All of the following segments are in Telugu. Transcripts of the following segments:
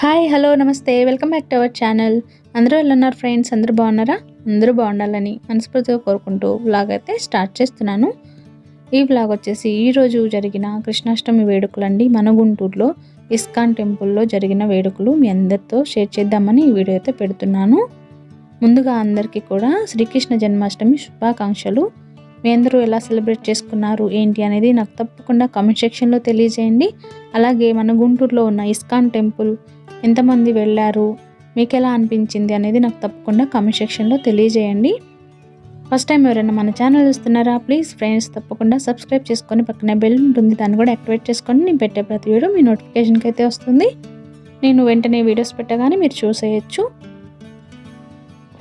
హాయ్ హలో నమస్తే welcome back to our channel. అందరూ ఎలా ఉన్నారు ఫ్రెండ్స్? అందరూ బాగున్నారా? అందరూ బాగుండాలని మనస్ఫూర్తిగా కోరుకుంటూ వ్లాగ్ అయితే స్టార్ట్ చేస్తున్నాను. ఈ వ్లాగ్ వచ్చేసి ఈరోజు జరిగిన కృష్ణాష్టమి వేడుకలండి. మన గుంటూరులో ఇస్కాన్ టెంపుల్లో జరిగిన వేడుకలు మీ అందరితో షేర్ చేద్దామని ఈ వీడియో అయితే పెడుతున్నాను. ముందుగా అందరికీ కూడా శ్రీకృష్ణ జన్మాష్టమి శుభాకాంక్షలు. మీ అందరూ ఎలా సెలబ్రేట్ చేసుకున్నారు ఏంటి అనేది నాకు తప్పకుండా కామెంట్ సెక్షన్లో తెలియజేయండి. అలాగే మన గుంటూరులో ఉన్న ఇస్కాన్ టెంపుల్ ఎంతమంది వెళ్ళారు, మీకు ఎలా అనిపించింది అనేది నాకు తప్పకుండా కామెంట్ సెక్షన్లో తెలియజేయండి. ఫస్ట్ టైం ఎవరైనా మన ఛానల్ చూస్తున్నారా? ప్లీజ్ ఫ్రెండ్స్ తప్పకుండా సబ్స్క్రైబ్ చేసుకొని పక్కనే బెల్ ఉంటుంది, దాన్ని కూడా యాక్టివేట్ చేసుకొని నేను పెట్టే ప్రతి వీడియో మీ నోటిఫికేషన్కి అయితే వస్తుంది. నేను వెంటనే వీడియోస్ పెట్టగానే మీరు చూసేయచ్చు.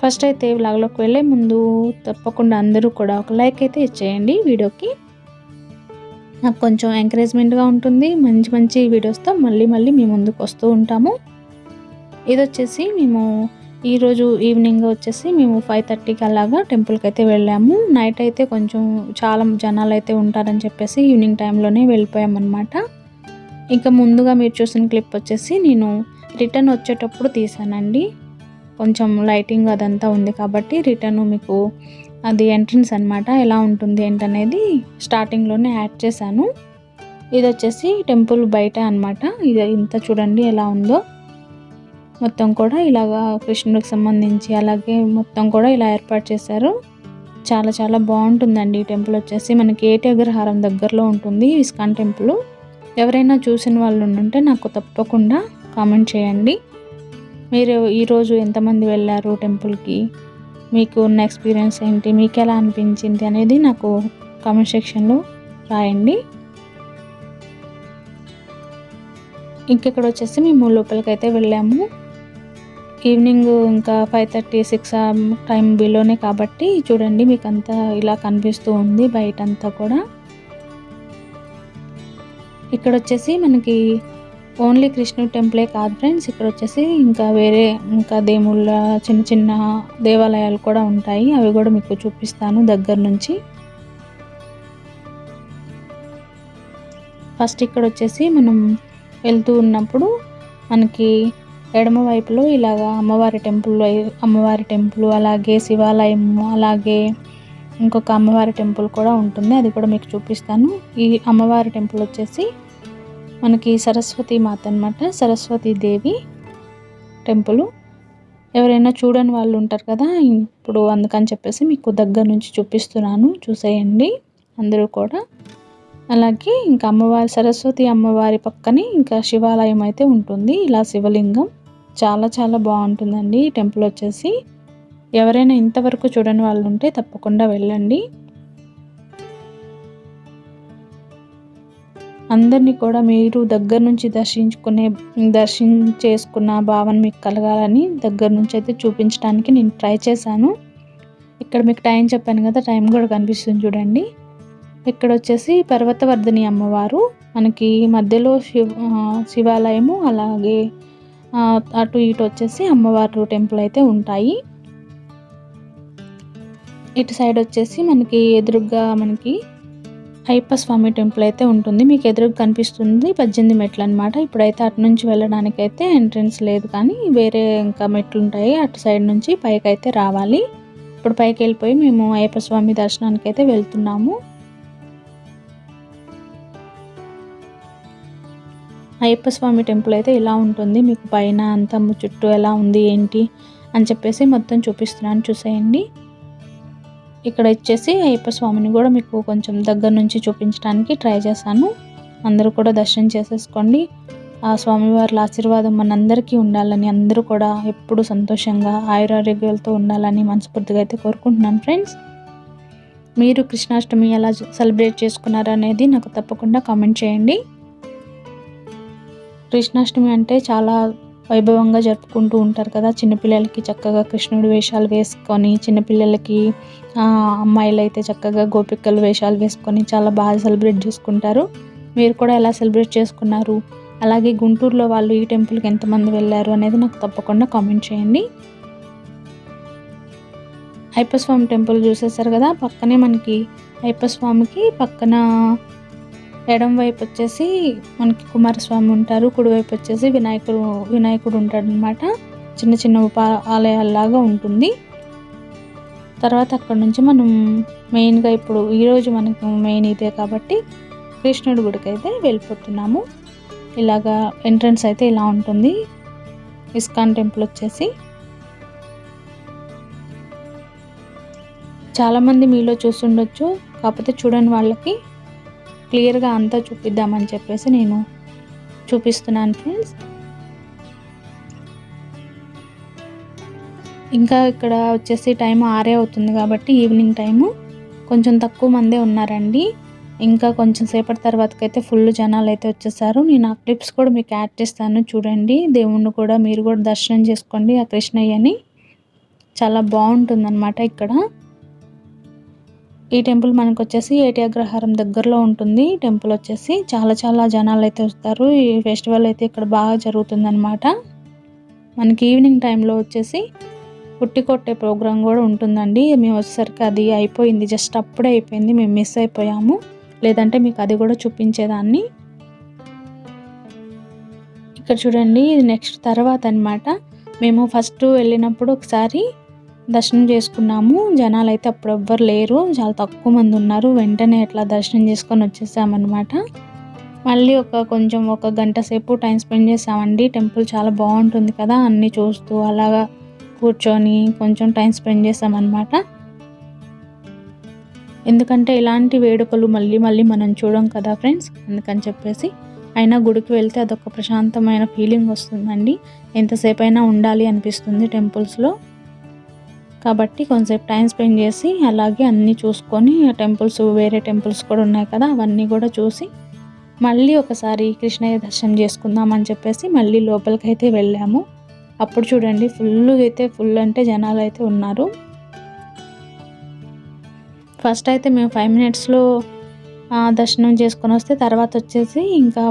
ఫస్ట్ అయితే వ్లాగ్లోకి వెళ్ళే ముందు తప్పకుండా అందరూ కూడా ఒక లైక్ అయితే ఇచ్చేయండి వీడియోకి. నాకు కొంచెం ఎంకరేజ్మెంట్గా ఉంటుంది. మంచి మంచి వీడియోస్తో మళ్ళీ మీ ముందుకు వస్తూ ఉంటాము. ఇది వచ్చేసి మేము ఈరోజు ఈవినింగ్ వచ్చేసి మేము 5:30కి అలాగా టెంపుల్కి అయితే వెళ్ళాము. నైట్ అయితే కొంచెం చాలా జనాలు అయితే ఉంటారని చెప్పేసి ఈవినింగ్ టైంలోనే వెళ్ళిపోయామన్నమాట. ఇంకా ముందుగా మీరు చూసిన క్లిప్ వచ్చేసి నేను రిటర్న్ వచ్చేటప్పుడు తీసానండి. కొంచెం లైటింగ్ అదంతా ఉంది కాబట్టి రిటర్న్ మీకు అది ఎంట్రన్స్ అనమాట, ఎలా ఉంటుంది ఏంటనేది స్టార్టింగ్లోనే యాడ్ చేశాను. ఇది వచ్చేసి టెంపుల్ బయట అనమాట. ఇది ఇంత చూడండి ఎలా ఉందో. మొత్తం కూడా ఇలాగా కృష్ణుడికి సంబంధించి అలాగే మొత్తం కూడా ఇలా ఏర్పాటు చేశారు. చాలా చాలా బాగుంటుందండి. ఈ టెంపుల్ వచ్చేసి మనకి ఏటి అగ్రహారం దగ్గరలో ఉంటుంది ఇస్కాన్ టెంపుల్. ఎవరైనా చూసిన వాళ్ళు ఉంటే నాకు తప్పకుండా కామెంట్ చేయండి. మీరు ఈరోజు ఎంతమంది వెళ్ళారు టెంపుల్కి, మీకు ఉన్న ఎక్స్పీరియన్స్ ఏంటి, మీకు ఎలా అనిపించింది అనేది నాకు కామెంట్ సెక్షన్లో రాయండి. ఇంకెక్కడ వచ్చేసి మేము లోపలికి అయితే వెళ్ళాము. ఈవినింగ్ ఇంకా 5:30, 6 టైం బిలోనే కాబట్టి చూడండి మీకు అంతా ఇలా కనిపిస్తూ ఉంది బయటంతా కూడా. ఇక్కడ వచ్చేసి మనకి ఓన్లీ కృష్ణుడి టెంపులే కాదు ఫ్రెండ్స్, ఇక్కడ వచ్చేసి ఇంకా వేరే ఇంకా దేవుళ్ళ చిన్న చిన్న దేవాలయాలు కూడా ఉంటాయి. అవి కూడా మీకు చూపిస్తాను దగ్గర నుంచి. ఫస్ట్ ఇక్కడ వచ్చేసి మనం వెళ్తూ ఉన్నప్పుడు మనకి ఎడమ వైపులో ఇలాగా అమ్మవారి టెంపుల్ అలాగే శివాలయము అలాగే ఇంకొక అమ్మవారి టెంపుల్ కూడా ఉంటుంది. అది కూడా మీకు చూపిస్తాను. ఈ అమ్మవారి టెంపుల్ వచ్చేసి మనకి సరస్వతి మాత అనమాట, సరస్వతి దేవి టెంపుల్. ఎవరైనా చూడని వాళ్ళు ఉంటారు కదా, ఇప్పుడు అందుకని చెప్పేసి మీకు దగ్గర నుంచి చూపిస్తున్నాను, చూసేయండి అందరూ కూడా. అలాగే ఇంకా అమ్మవారి సరస్వతి అమ్మవారి పక్కనే ఇంకా శివాలయం అయితే ఉంటుంది. ఇలా శివలింగం చాలా చాలా బాగుంటుందండి ఈ టెంపుల్ వచ్చేసి. ఎవరైనా ఇంతవరకు చూడని వాళ్ళు ఉంటే తప్పకుండా వెళ్ళండి. అందరినీ కూడా మీరు దగ్గర నుంచి చేసుకున్న భావన మీకు కలగాలని దగ్గర నుంచి అయితే చూపించడానికి నేను ట్రై చేశాను. ఇక్కడ మీకు టైం చెప్పాను కదా, టైం కూడా కనిపిస్తుంది చూడండి. ఇక్కడ వచ్చేసి పర్వతవర్ధిని అమ్మవారు, మనకి మధ్యలో శివాలయము అలాగే అటు ఇటు వచ్చేసి అమ్మవారు టెంపుల్ అయితే ఉంటాయి. ఇటు సైడ్ వచ్చేసి మనకి ఎదురుగా మనకి అయ్యప్ప స్వామి టెంపుల్ అయితే ఉంటుంది. మీకు ఎదురుగా కనిపిస్తుంది 18 మెట్లు అనమాట. ఇప్పుడైతే అటు నుంచి వెళ్ళడానికి అయితే ఎంట్రన్స్ లేదు, కానీ వేరే ఇంకా మెట్లు ఉంటాయి. అటు సైడ్ నుంచి పైకి అయితే రావాలి. ఇప్పుడు పైకి వెళ్ళిపోయి మేము అయ్యప్ప స్వామి దర్శనానికి అయితే వెళ్తున్నాము. అయ్యప్ప స్వామి టెంపుల్ అయితే ఇలా ఉంటుంది. మీకు పైన అంతా చుట్టూ ఎలా ఉంది ఏంటి అని చెప్పేసి మొత్తం చూపిస్తున్నాను, చూసేయండి. ఇక్కడ వచ్చేసి అయ్యప్ప స్వామిని కూడా మీకు కొంచెం దగ్గర నుంచి చూపించడానికి ట్రై చేశాను. అందరూ కూడా దర్శనం చేసేసుకోండి. ఆ స్వామివారి ఆశీర్వాదం మనందరికీ ఉండాలని, అందరూ కూడా ఎప్పుడు సంతోషంగా ఆయురారోగ్యాలతో ఉండాలని మనస్ఫూర్తిగా అయితే కోరుకుంటున్నాను ఫ్రెండ్స్. మీరు కృష్ణాష్టమి ఎలా సెలబ్రేట్ చేసుకున్నారు అనేది నాకు తప్పకుండా కామెంట్ చేయండి. కృష్ణాష్టమి అంటే చాలా వైభవంగా జరుపుకుంటూ ఉంటారు కదా. చిన్నపిల్లలకి చక్కగా కృష్ణుడి వేషాలు వేసుకొని, చిన్నపిల్లలకి అమ్మాయిలు అయితే చక్కగా గోపికల వేషాలు వేసుకొని చాలా బాగా సెలబ్రేట్ చేసుకుంటారు. మీరు కూడా ఎలా సెలబ్రేట్ చేసుకున్నారు, అలాగే గుంటూరులో వాళ్ళు ఈ టెంపుల్కి ఎంతమంది వెళ్ళారు అనేది నాకు తప్పకుండా కామెంట్ చేయండి. అయ్యప్ప స్వామి టెంపుల్ చూసేసారు కదా, పక్కనే మనకి అయ్యప్ప స్వామికి పక్కన ఎడం వైపు వచ్చేసి మనకి కుమారస్వామి ఉంటారు, కుడివైపు వచ్చేసి వినాయకుడు ఉంటాడు అనమాట. చిన్న చిన్న ఆలయాల్లాగా ఉంటుంది. తర్వాత అక్కడ నుంచి మనం మెయిన్గా ఇప్పుడు ఈరోజు మనకు మెయిన్ ఇదే కాబట్టి కృష్ణుడి గుడికి అయితే వెళ్ళిపోతున్నాము. ఇలాగా ఎంట్రన్స్ అయితే ఇలా ఉంటుంది ఇస్కాన్ టెంపుల్ వచ్చేసి. చాలామంది మీలో చూస్తుండొచ్చు, కాకపోతే చూడని వాళ్ళకి క్లియర్గా అంతా చూపిద్దామని చెప్పేసి నేను చూపిస్తున్నాను ఫ్రెండ్స్. ఇంకా ఇక్కడ వచ్చేసి టైం 6 అవుతుంది కాబట్టి ఈవినింగ్ టైము కొంచెం తక్కువ మందే ఉన్నారండి. ఇంకా కొంచెం సేపటి తర్వాతకైతే ఫుల్ జనాలు అయితే వచ్చేసారు. నేను ఆ క్లిప్స్ కూడా మీకు యాడ్ చేస్తాను, చూడండి. దేవుణ్ణి కూడా మీరు కూడా దర్శనం చేసుకోండి, ఆ కృష్ణయ్యని. చాలా బాగుంటుందన్నమాట ఇక్కడ. ఈ టెంపుల్ మనకు వచ్చేసి ఏటి అగ్రహారం దగ్గరలో ఉంటుంది. టెంపుల్ వచ్చేసి చాలా జనాలు అయితే వస్తారు. ఈ ఫెస్టివల్ అయితే ఇక్కడ బాగా జరుగుతుందన్నమాట. మనకి ఈవినింగ్ టైంలో వచ్చేసి ఉట్టి కొట్టే ప్రోగ్రాం కూడా ఉంటుందండి. మేము వచ్చేసరికి అది అయిపోయింది, జస్ట్ అప్పుడే అయిపోయింది, మేము మిస్ అయిపోయాము. లేదంటే మీకు అది కూడా చూపించేదాన్ని. ఇక్కడ చూడండి, ఇది నెక్స్ట్ తర్వాత అనమాట. మేము ఫస్ట్ వెళ్ళినప్పుడు ఒకసారి దర్శనం చేసుకున్నాము. జనాలు అయితే అప్పుడు ఎవ్వరు లేరు, చాలా తక్కువ మంది ఉన్నారు. వెంటనే అట్లా దర్శనం చేసుకొని వచ్చేసామన్నమాట. మళ్ళీ ఒక గంట సేపు టైం స్పెండ్ చేసామండి. టెంపుల్ చాలా బాగుంటుంది కదా, అన్నీ చూస్తూ అలాగా కూర్చొని కొంచెం టైం స్పెండ్ చేసామన్నమాట. ఎందుకంటే ఇలాంటి వేడుకలు మళ్ళీ మనం చూడం కదా ఫ్రెండ్స్, అందుకని చెప్పేసి. అయినా గుడికి వెళ్తే అదొక ప్రశాంతమైన ఫీలింగ్ వస్తుందండి. ఎంతసేపు అయినా ఉండాలి అనిపిస్తుంది టెంపుల్స్లో. కాబట్టి కొంచెంసేపు టైం స్పెండ్ చేసి అలాగే అన్నీ చూసుకొని, టెంపుల్స్ వేరే టెంపుల్స్ కూడా ఉన్నాయి కదా, అవన్నీ కూడా చూసి మళ్ళీ ఒకసారి కృష్ణయ్య దర్శనం చేసుకుందాం అని చెప్పేసి మళ్ళీ లోపలికి అయితే వెళ్ళాము. అప్పుడు చూడండి ఫుల్ అంటే జనాలు అయితే ఉన్నారు. ఫస్ట్ అయితే మేము 5 మినిట్స్లో దర్శనం చేసుకొని వస్తే, తర్వాత వచ్చేసి ఇంకా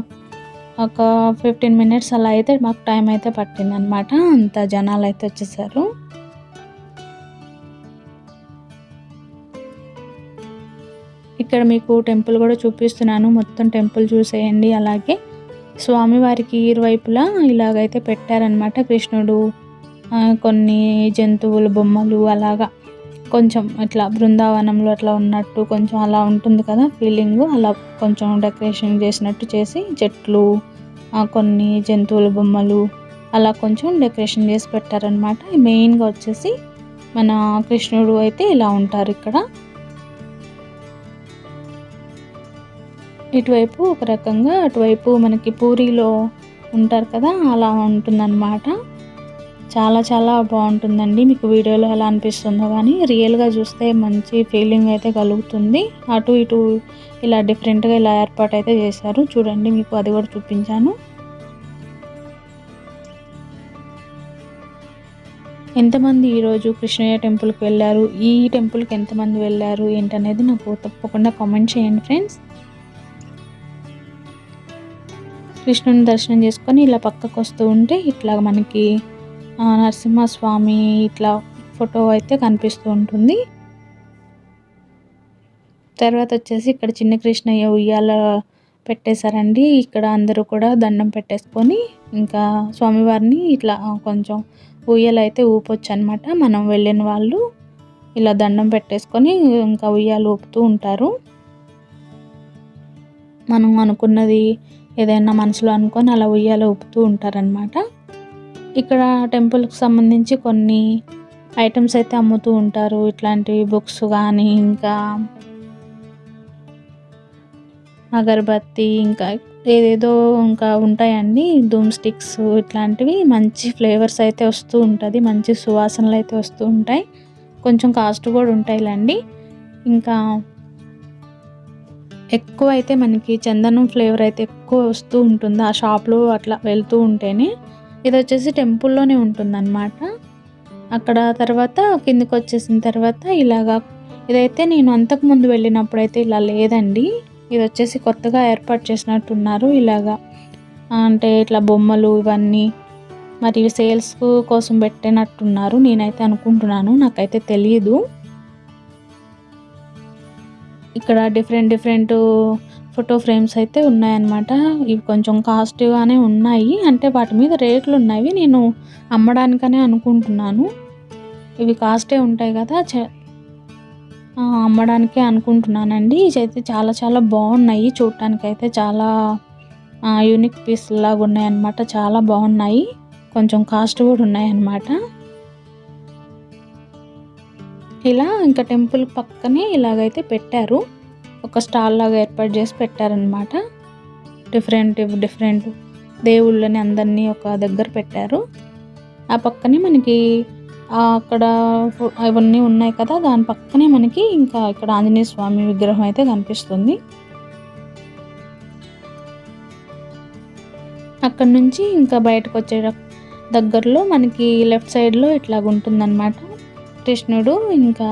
ఒక 15 మినిట్స్ అలా అయితే మాకు టైం అయితే పట్టిందనమాట. అంత జనాలు అయితే వచ్చేసారు. ఇక్కడ మీకు టెంపుల్ కూడా చూపిస్తున్నాను, మొత్తం టెంపుల్ చూసేయండి. అలాగే స్వామివారికి ఇరువైపులా ఇలాగైతే పెట్టారనమాట. కృష్ణుడు, కొన్ని జంతువులు బొమ్మలు, అలాగా కొంచెం ఇట్లా బృందావనంలో అట్లా ఉన్నట్టు కొంచెం అలా ఉంటుంది కదా ఫీలింగ్. అలా కొంచెం డెకరేషన్ చేసినట్టు చేసి, చెట్లు, కొన్ని జంతువుల బొమ్మలు అలా కొంచెం డెకరేషన్ చేసి పెట్టారనమాట. మెయిన్గా వచ్చేసి మన కృష్ణుడు అయితే ఇలా ఉంటారు ఇక్కడ. ఇటువైపు ఒక రకంగా, అటువైపు మనకి పూరిలో ఉంటారు కదా, అలా ఉంటుందన్నమాట. చాలా బాగుంటుందండి. మీకు వీడియోలో ఎలా అనిపిస్తుందో కానీ రియల్గా చూస్తే మంచి ఫీలింగ్ అయితే కలుగుతుంది. అటు ఇటు ఇలా డిఫరెంట్గా ఇలా ఏర్పాటు అయితే చేశారు. చూడండి, మీకు అది కూడా చూపించాను. ఎంతమంది ఈరోజు కృష్ణయ్య టెంపుల్కి వెళ్ళారు, ఈ టెంపుల్కి ఎంతమంది వెళ్ళారు ఏంటనేది నాకు తప్పకుండా కామెంట్ చేయండి ఫ్రెండ్స్. కృష్ణుని దర్శనం చేసుకొని ఇలా పక్కకు వస్తూ ఉంటే ఇట్లా మనకి నరసింహస్వామి ఇట్లా ఫోటో అయితే కనిపిస్తూ ఉంటుంది. తర్వాత వచ్చేసి ఇక్కడ చిన్న కృష్ణయ్య ఉయ్యాల పెట్టేశారండి. ఇక్కడ అందరూ కూడా దండం పెట్టేసుకొని ఇంకా స్వామివారిని ఇట్లా కొంచెం ఉయ్యాల అయితే ఊపొచ్చు అనమాట. మనం వెళ్ళిన వాళ్ళు ఇలా దండం పెట్టేసుకొని ఇంకా ఉయ్యాలు ఊపుతూ ఉంటారు. మనం అనుకున్నది ఏదైనా మనసులో అనుకొని అలా ఉయ్యాల ఊపుతూ ఉంటారనమాట. ఇక్కడ టెంపుల్కి సంబంధించి కొన్ని ఐటమ్స్ అయితే అమ్ముతూ ఉంటారు. ఇట్లాంటివి బుక్స్ కానీ, ఇంకా అగరబత్తి, ఇంకా ఏదేదో ఇంకా ఉంటాయండి, ధూమ్ స్టిక్స్, ఇట్లాంటివి మంచి ఫ్లేవర్స్ అయితే వస్తూ ఉంటుంది, మంచి సువాసనలు అయితే వస్తూ ఉంటాయి. కొంచెం కాస్ట్ కూడా ఉంటాయిలేండి. ఇంకా ఎక్కువ అయితే మనకి చందనం ఫ్లేవర్ అయితే ఎక్కువ వస్తూ ఉంటుంది ఆ షాప్లో అట్లా వెళ్తూ ఉంటేనే. ఇది వచ్చేసి టెంపుల్లోనే ఉంటుందన్నమాట. అక్కడ తర్వాత కిందకి వచ్చేసిన తర్వాత ఇలాగా, ఇదైతే నేను అంతకుముందు వెళ్ళినప్పుడైతే ఇలా లేదండి. ఇది వచ్చేసి కొత్తగా ఏర్పాటు చేసినట్టున్నారు. ఇలాగా అంటే ఇట్లా బొమ్మలు ఇవన్నీ మరి సేల్స్ కోసం పెట్టినట్టున్నారు, నేనైతే అనుకుంటున్నాను, నాకైతే తెలియదు. ఇక్కడ డిఫరెంట్ ఫోటో ఫ్రేమ్స్ అయితే ఉన్నాయన్నమాట. ఇవి కొంచెం కాస్ట్‌గానే ఉన్నాయి. అంటే వాటి మీద రేట్లు ఉన్నవి. నేను అమ్మడానికనే అనుకుంటున్నాను. ఇవి కాస్టే ఉంటాయి కదా! అమ్మడానికే అనుకుంటున్నానండి. ఇవైతే చాలా చాలా బాగున్నాయి. చూడటానికైతే చాలా యూనిక్ పీస్‌లాగా ఉన్నాయన్నమాట. చాలా బాగున్నాయి. కొంచెం కాస్ట్ కూడా ఉన్నాయన్నమాట. ఇలా ఇంకా టెంపుల్ పక్కనే ఇలాగైతే పెట్టారు. ఒక స్టాల్ లాగా ఏర్పాటు చేసి పెట్టారనమాట. డిఫరెంట్ దేవుళ్ళని అందరినీ ఒక దగ్గర పెట్టారు. ఆ పక్కనే మనకి అక్కడ అవన్నీ ఉన్నాయి కదా, దాని పక్కనే మనకి ఇంకా ఇక్కడ ఆంజనేయ స్వామి విగ్రహం అయితే కనిపిస్తుంది. అక్కడ నుంచి ఇంకా బయటకు వచ్చే దగ్గరలో మనకి లెఫ్ట్ సైడ్లో ఇట్లాగ ఉంటుందన్నమాట. కృష్ణుడు ఇంకా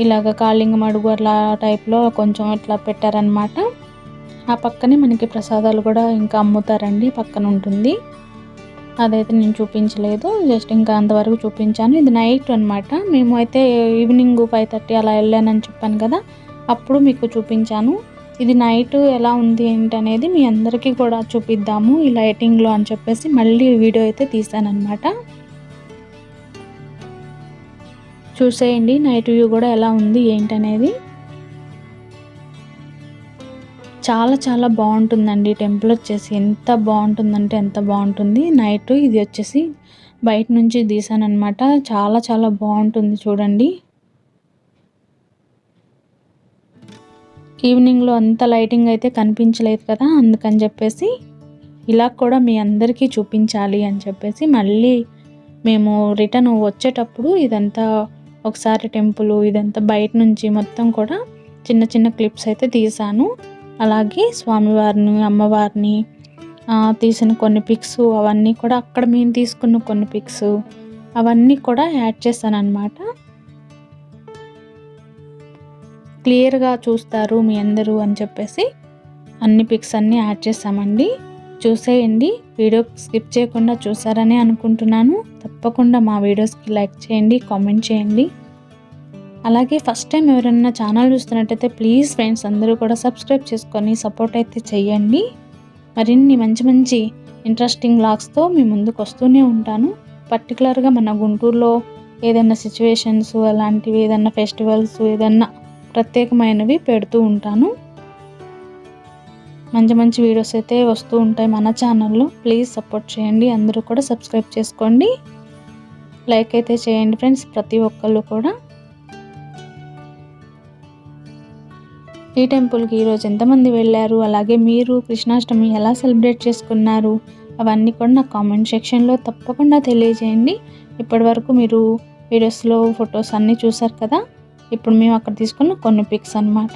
ఇలాగ కాళింగం అడుగు అట్లా టైప్లో కొంచెం ఇట్లా పెట్టారనమాట. ఆ పక్కనే మనకి ప్రసాదాలు కూడా ఇంకా అమ్ముతారండి, పక్కన ఉంటుంది. అదైతే నేను చూపించలేదు, జస్ట్ ఇంకా అంతవరకు చూపించాను. ఇది నైట్ అనమాట. మేము అయితే ఈవినింగ్ 5:30 అలా వెళ్ళానని చెప్పాను కదా, అప్పుడు మీకు చూపించాను. ఇది నైట్ ఎలా ఉంది ఏంటనేది మీ అందరికీ కూడా చూపిద్దాము ఈ లైటింగ్లో అని చెప్పేసి మళ్ళీ వీడియో అయితే తీసానమాట. చూసేయండి నైట్ వ్యూ కూడా ఎలా ఉంది ఏంటనేది. చాలా చాలా బాగుంటుందండి. టెంపుల్ వచ్చేసి ఎంత బాగుంటుందంటే ఎంత బాగుంటుంది. నైట్ ఇది వచ్చేసి బయట నుంచి తీసానమాట. చాలా చాలా బాగుంటుంది చూడండి. ఈవినింగ్లో అంత లైటింగ్ అయితే కనిపించలేదు కదా, అందుకని చెప్పేసి ఇలా కూడా మీ అందరికీ చూపించాలి అని చెప్పేసి మళ్ళీ మేము రిటర్న్ వచ్చేటప్పుడు ఇదంతా ఒకసారి టెంపుల్ ఇదంతా బయట నుంచి మొత్తం కూడా చిన్న చిన్న క్లిప్స్ అయితే తీసాను. అలాగే స్వామివారిని అమ్మవారిని తీసిన కొన్ని పిక్స్ అవన్నీ కూడా, అక్కడ మేము తీసుకున్న కొన్ని పిక్స్ అవన్నీ కూడా యాడ్ చేశాను అనమాట. క్లియర్గా చూస్తారు మీ అందరూ అని చెప్పేసి అన్ని పిక్స్ అన్నీ యాడ్ చేసామండి. చూసేయండి, వీడియో స్కిప్ చేయకుండా చూసారని అనుకుంటున్నాను. తప్పకుండా మా వీడియోస్కి లైక్ చేయండి, కామెంట్ చేయండి. అలాగే ఫస్ట్ టైం ఎవరైనా ఛానల్ చూస్తున్నట్టయితే ప్లీజ్ ఫ్రెండ్స్ అందరూ కూడా సబ్స్క్రైబ్ చేసుకొని సపోర్ట్ అయితే చేయండి. మరిన్ని మంచి మంచి ఇంట్రెస్టింగ్ వ్లాగ్స్తో మీ ముందుకు వస్తూనే ఉంటాను. పర్టికులర్గా మన గుంటూరులో ఏదైనా సిచ్యువేషన్స్ అలాంటివి, ఏదైనా ఫెస్టివల్స్, ఏదైనా ప్రత్యేకమైనవి పెడుతూ ఉంటాను. మంచి మంచి వీడియోస్ అయితే వస్తూ ఉంటాయి మన ఛానల్లో. ప్లీజ్ సపోర్ట్ చేయండి, అందరూ కూడా సబ్స్క్రైబ్ చేసుకోండి, లైక్ అయితే చేయండి ఫ్రెండ్స్ ప్రతి ఒక్కళ్ళు కూడా. ఈ టెంపుల్కి ఈరోజు ఎంతమంది వెళ్ళారు, అలాగే మీరు కృష్ణాష్టమి ఎలా సెలబ్రేట్ చేసుకున్నారు అవన్నీ కూడా నా కామెంట్ సెక్షన్లో తప్పకుండా తెలియజేయండి. ఇప్పటి వరకు మీరు వీడియోస్లో ఫొటోస్ అన్నీ చూసారు కదా, ఇప్పుడు మేము అక్కడ తీసుకున్న కొన్ని పిక్స్ అన్నమాట.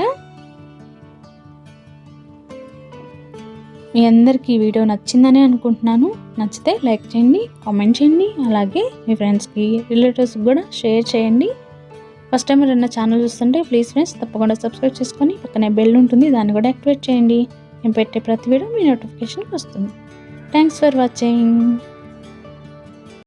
మీ అందరికీ ఈ వీడియో నచ్చిందని అనుకుంటున్నాను. నచ్చితే లైక్ చేయండి, కామెంట్ చేయండి, అలాగే మీ ఫ్రెండ్స్కి రిలేటివ్స్కి కూడా షేర్ చేయండి. ఫస్ట్ టైం ఎవరైనా ఛానల్ చూస్తుంటే ప్లీజ్ ఫ్రెండ్స్ తప్పకుండా సబ్స్క్రైబ్ చేసుకొని పక్కనే బెల్ ఉంటుంది, దాన్ని కూడా యాక్టివేట్ చేయండి. నేను పెట్టే ప్రతి వీడియో మీ నోటిఫికేషన్కి వస్తుంది. Thanks for watching.